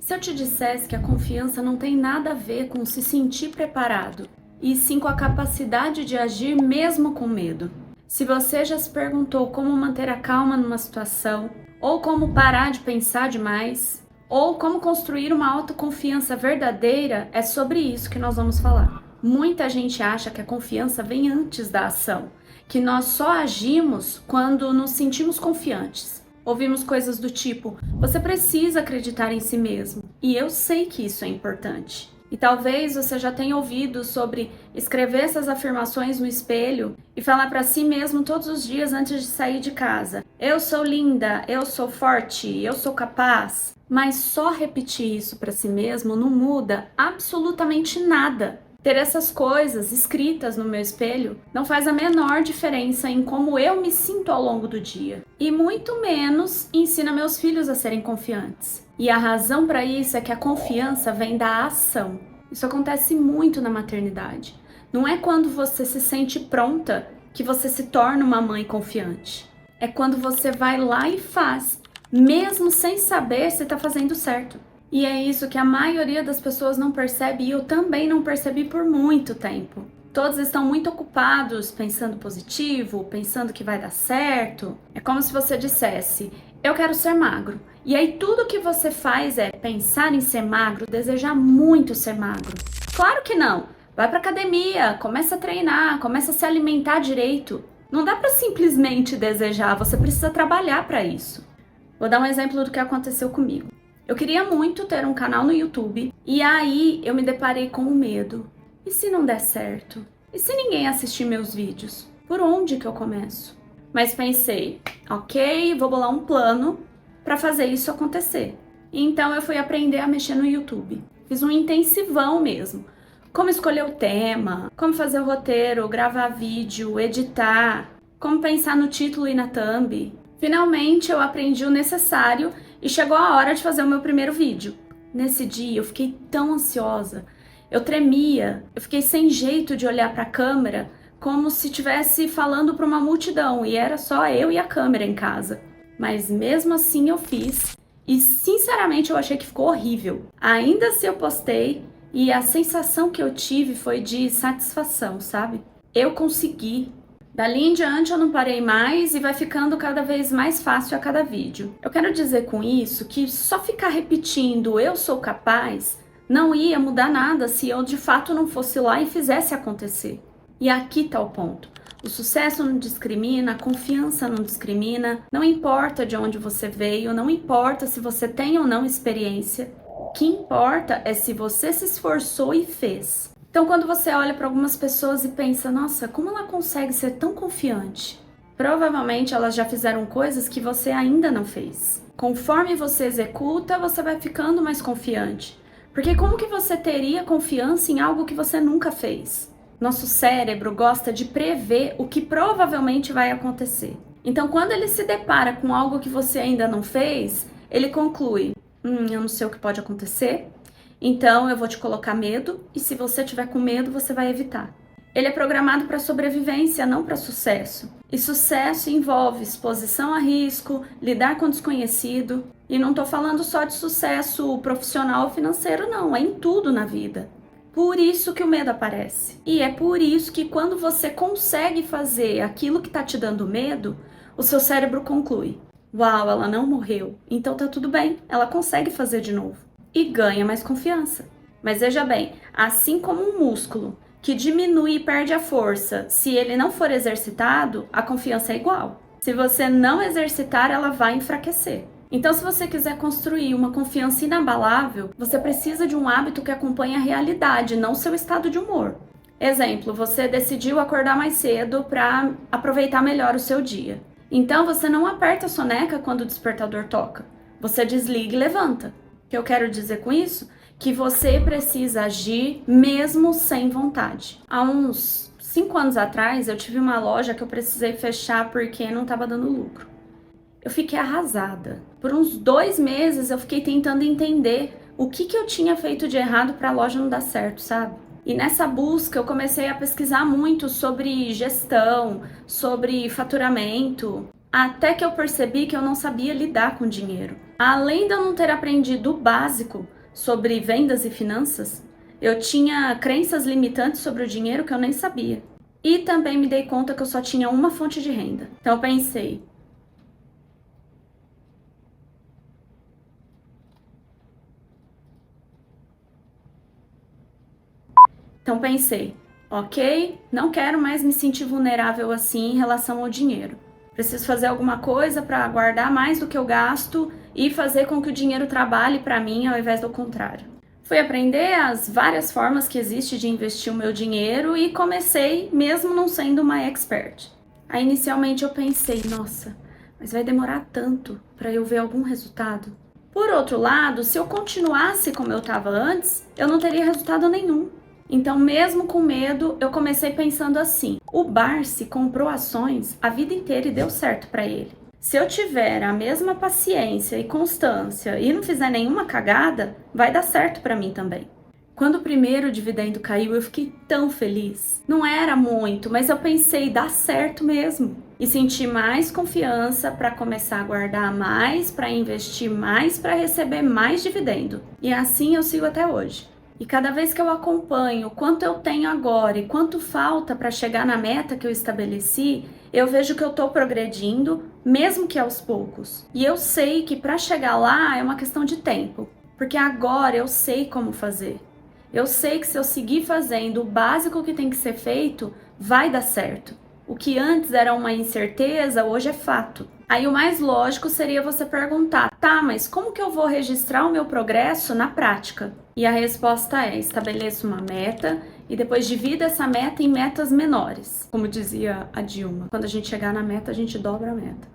Se eu te dissesse que a confiança não tem nada a ver com se sentir preparado, e sim com a capacidade de agir mesmo com medo? Se você já se perguntou como manter a calma numa situação, ou como parar de pensar demais, ou como construir uma autoconfiança verdadeira, é sobre isso que nós vamos falar. Muita gente acha que a confiança vem antes da ação, que nós só agimos quando nos sentimos confiantes. Ouvimos coisas do tipo: você precisa acreditar em si mesmo. E eu sei que isso é importante. E talvez você já tenha ouvido sobre escrever essas afirmações no espelho e falar para si mesmo todos os dias antes de sair de casa: eu sou linda, eu sou forte, eu sou capaz. Mas só repetir isso para si mesmo não muda absolutamente nada. Ter essas coisas escritas no meu espelho não faz a menor diferença em como eu me sinto ao longo do dia. E muito menos ensina meus filhos a serem confiantes. E a razão para isso é que a confiança vem da ação. Isso acontece muito na maternidade. Não é quando você se sente pronta que você se torna uma mãe confiante. É quando você vai lá e faz, mesmo sem saber se está fazendo certo. E é isso que a maioria das pessoas não percebe, e eu também não percebi por muito tempo. Todos estão muito ocupados pensando positivo, pensando que vai dar certo. É como se você dissesse: eu quero ser magro. E aí tudo que você faz é pensar em ser magro, desejar muito ser magro. Claro que não. Vai pra academia, começa a treinar, começa a se alimentar direito. Não dá pra simplesmente desejar, você precisa trabalhar pra isso. Vou dar um exemplo do que aconteceu comigo. Eu queria muito ter um canal no YouTube e aí eu me deparei com o medo. E se não der certo? E se ninguém assistir meus vídeos? Por onde que eu começo? Mas pensei: ok, vou bolar um plano para fazer isso acontecer. Então eu fui aprender a mexer no YouTube. Fiz um intensivão mesmo. Como escolher o tema, como fazer o roteiro, gravar vídeo, editar, como pensar no título e na thumb. Finalmente eu aprendi o necessário e chegou a hora de fazer o meu primeiro vídeo. Nesse dia eu fiquei tão ansiosa, eu tremia, eu fiquei sem jeito de olhar para a câmera, como se estivesse falando para uma multidão e era só eu e a câmera em casa. Mas mesmo assim eu fiz e sinceramente eu achei que ficou horrível. Ainda assim eu postei e a sensação que eu tive foi de satisfação, sabe? Eu consegui. Dali em diante eu não parei mais e vai ficando cada vez mais fácil a cada vídeo. Eu quero dizer com isso que só ficar repetindo "eu sou capaz" não ia mudar nada se eu de fato não fosse lá e fizesse acontecer. E aqui tá o ponto. O sucesso não discrimina, a confiança não discrimina, não importa de onde você veio, não importa se você tem ou não experiência. O que importa é se você se esforçou e fez. Então, quando você olha para algumas pessoas e pensa: nossa, como ela consegue ser tão confiante? Provavelmente elas já fizeram coisas que você ainda não fez. Conforme você executa, você vai ficando mais confiante. Porque como que você teria confiança em algo que você nunca fez? Nosso cérebro gosta de prever o que provavelmente vai acontecer. Então, quando ele se depara com algo que você ainda não fez, ele conclui: eu não sei o que pode acontecer, então eu vou te colocar medo, e se você tiver com medo, você vai evitar. Ele é programado para sobrevivência, não para sucesso. E sucesso envolve exposição a risco, lidar com o desconhecido. E não estou falando só de sucesso profissional ou financeiro, não, é em tudo na vida. Por isso que o medo aparece. E é por isso que quando você consegue fazer aquilo que está te dando medo, o seu cérebro conclui: uau, ela não morreu, então tá tudo bem, ela consegue fazer de novo. E ganha mais confiança. Mas veja bem, assim como um músculo que diminui e perde a força, se ele não for exercitado, a confiança é igual. Se você não exercitar, ela vai enfraquecer. Então, se você quiser construir uma confiança inabalável, você precisa de um hábito que acompanhe a realidade, não seu estado de humor. Exemplo, você decidiu acordar mais cedo para aproveitar melhor o seu dia. Então, você não aperta a soneca quando o despertador toca. Você desliga e levanta. O que eu quero dizer com isso? Que você precisa agir mesmo sem vontade. Há uns 5 anos atrás, eu tive uma loja que eu precisei fechar porque não estava dando lucro. Eu fiquei arrasada. Por uns 2 meses eu fiquei tentando entender o que eu tinha feito de errado para a loja não dar certo, sabe? E nessa busca eu comecei a pesquisar muito sobre gestão, sobre faturamento. até que eu percebi que eu não sabia lidar com dinheiro. Além de eu não ter aprendido o básico sobre vendas e finanças, eu tinha crenças limitantes sobre o dinheiro que eu nem sabia. E também me dei conta que eu só tinha uma fonte de renda. Então eu pensei, ok, não quero mais me sentir vulnerável assim em relação ao dinheiro. Preciso fazer alguma coisa para guardar mais do que eu gasto e fazer com que o dinheiro trabalhe para mim ao invés do contrário. Fui aprender as várias formas que existe de investir o meu dinheiro e comecei mesmo não sendo uma expert. Aí inicialmente eu pensei, nossa, mas vai demorar tanto para eu ver algum resultado. Por outro lado, se eu continuasse como eu estava antes, eu não teria resultado nenhum. Então, mesmo com medo, eu comecei pensando assim: o Barsi comprou ações a vida inteira e deu certo para ele. Se eu tiver a mesma paciência e constância e não fizer nenhuma cagada, vai dar certo para mim também. Quando o primeiro dividendo caiu, eu fiquei tão feliz. Não era muito, mas eu pensei, dá certo mesmo. E senti mais confiança para começar a guardar mais, para investir mais, para receber mais dividendo. E assim eu sigo até hoje. E cada vez que eu acompanho quanto eu tenho agora e quanto falta para chegar na meta que eu estabeleci, eu vejo que eu estou progredindo, mesmo que aos poucos. E eu sei que para chegar lá é uma questão de tempo, porque agora eu sei como fazer. Eu sei que se eu seguir fazendo o básico que tem que ser feito, vai dar certo. O que antes era uma incerteza, hoje é fato. Aí o mais lógico seria você perguntar, tá, mas como que eu vou registrar o meu progresso na prática? E a resposta é, estabeleça uma meta e depois divida essa meta em metas menores. Como dizia a Dilma, quando a gente chegar na meta, a gente dobra a meta.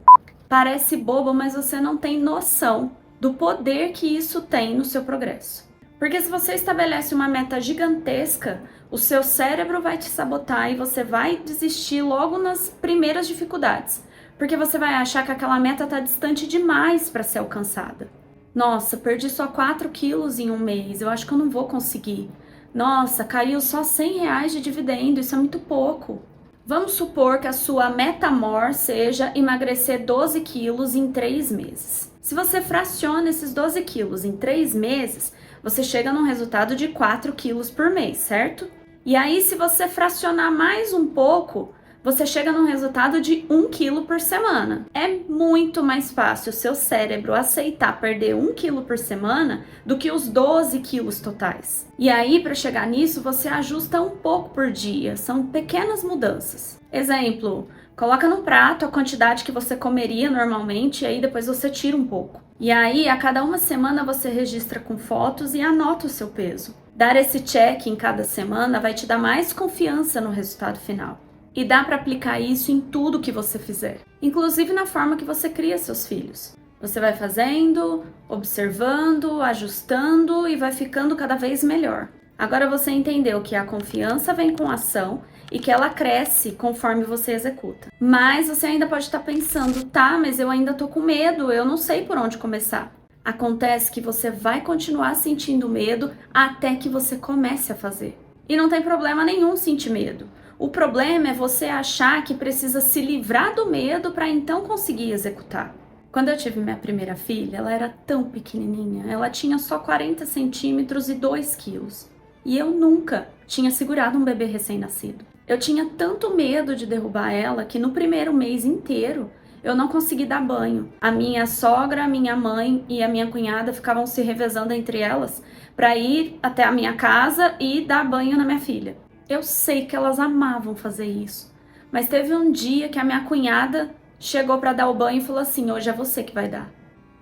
Parece bobo, mas você não tem noção do poder que isso tem no seu progresso. Porque se você estabelece uma meta gigantesca, o seu cérebro vai te sabotar e você vai desistir logo nas primeiras dificuldades. Porque você vai achar que aquela meta está distante demais para ser alcançada. Nossa, perdi só 4 quilos em um mês, eu acho que eu não vou conseguir. Nossa, caiu só R$100 de dividendo, isso é muito pouco. Vamos supor que a sua meta maior seja emagrecer 12 quilos em 3 meses. Se você fraciona esses 12 quilos em 3 meses, você chega num resultado de 4 quilos por mês, certo? E aí, se você fracionar mais um pouco, você chega num resultado de 1 quilo por semana. É muito mais fácil o seu cérebro aceitar perder 1 quilo por semana do que os 12 quilos totais. E aí, para chegar nisso, você ajusta um pouco por dia. São pequenas mudanças. Exemplo, coloca no prato a quantidade que você comeria normalmente e aí depois você tira um pouco. E aí, a cada uma semana você registra com fotos e anota o seu peso. Dar esse check em cada semana vai te dar mais confiança no resultado final. E dá para aplicar isso em tudo que você fizer, inclusive na forma que você cria seus filhos. Você vai fazendo, observando, ajustando e vai ficando cada vez melhor. Agora você entendeu que a confiança vem com ação e que ela cresce conforme você executa. Mas você ainda pode estar pensando, tá, mas eu ainda tô com medo, eu não sei por onde começar. Acontece que você vai continuar sentindo medo até que você comece a fazer. E não tem problema nenhum sentir medo. O problema é você achar que precisa se livrar do medo para então conseguir executar. Quando eu tive minha primeira filha, ela era tão pequenininha, ela tinha só 40 centímetros e 2 quilos. E eu nunca tinha segurado um bebê recém-nascido. Eu tinha tanto medo de derrubar ela que no primeiro mês inteiro eu não consegui dar banho. A minha sogra, a minha mãe e a minha cunhada ficavam se revezando entre elas para ir até a minha casa e dar banho na minha filha. Eu sei que elas amavam fazer isso, mas teve um dia que a minha cunhada chegou para dar o banho e falou assim, hoje é você que vai dar.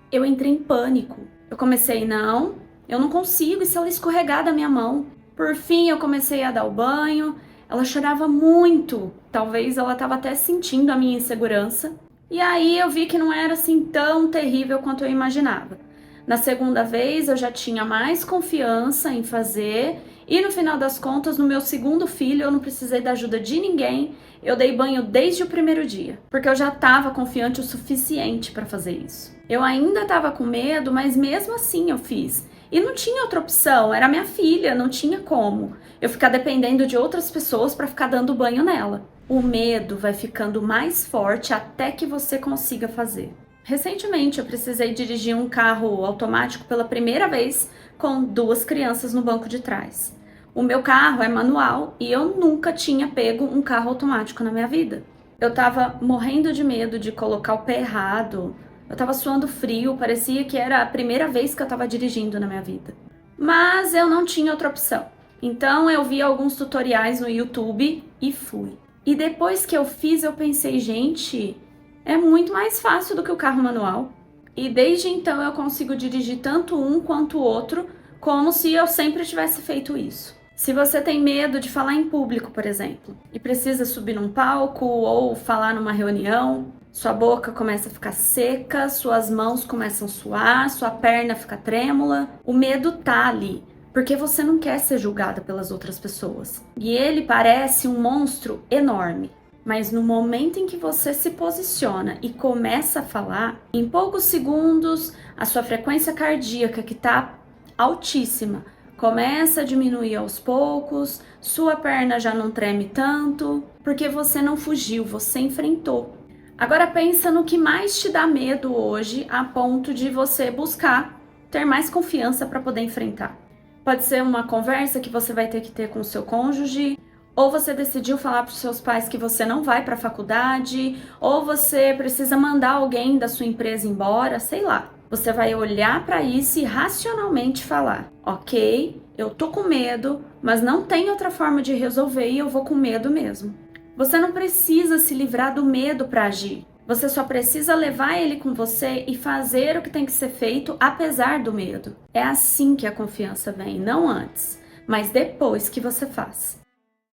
Eu entrei em pânico. Eu comecei, não, eu não consigo, e se ela escorregar da minha mão? Por fim, eu comecei a dar o banho, ela chorava muito, talvez ela estava até sentindo a minha insegurança. E aí eu vi que não era assim tão terrível quanto eu imaginava. Na segunda vez eu já tinha mais confiança em fazer e no final das contas, no meu segundo filho, eu não precisei da ajuda de ninguém, eu dei banho desde o primeiro dia, porque eu já estava confiante o suficiente para fazer isso. Eu ainda estava com medo, mas mesmo assim eu fiz. E não tinha outra opção, era minha filha, não tinha como eu ficar dependendo de outras pessoas para ficar dando banho nela. O medo vai ficando mais forte até que você consiga fazer. Recentemente eu precisei dirigir um carro automático pela primeira vez com 2 crianças no banco de trás. O meu carro é manual e eu nunca tinha pego um carro automático na minha vida. Eu tava morrendo de medo de colocar o pé errado, eu tava suando frio, parecia que era a primeira vez que eu tava dirigindo na minha vida. Mas eu não tinha outra opção. Então eu vi alguns tutoriais no YouTube e fui. E depois que eu fiz, eu pensei, gente, é muito mais fácil do que o carro manual. E desde então eu consigo dirigir tanto um quanto o outro, como se eu sempre tivesse feito isso. Se você tem medo de falar em público, por exemplo, e precisa subir num palco ou falar numa reunião, sua boca começa a ficar seca, suas mãos começam a suar, sua perna fica trêmula, o medo tá ali, porque você não quer ser julgada pelas outras pessoas. E ele parece um monstro enorme. Mas no momento em que você se posiciona e começa a falar, em poucos segundos, a sua frequência cardíaca, que está altíssima, começa a diminuir aos poucos, sua perna já não treme tanto, porque você não fugiu, você enfrentou. Agora pensa no que mais te dá medo hoje, a ponto de você buscar ter mais confiança para poder enfrentar. Pode ser uma conversa que você vai ter que ter com o seu cônjuge, ou você decidiu falar para os seus pais que você não vai para a faculdade, ou você precisa mandar alguém da sua empresa embora, sei lá. Você vai olhar para isso e racionalmente falar: ok, eu tô com medo, mas não tem outra forma de resolver e eu vou com medo mesmo. Você não precisa se livrar do medo para agir. Você só precisa levar ele com você e fazer o que tem que ser feito apesar do medo. É assim que a confiança vem, não antes, mas depois que você faz.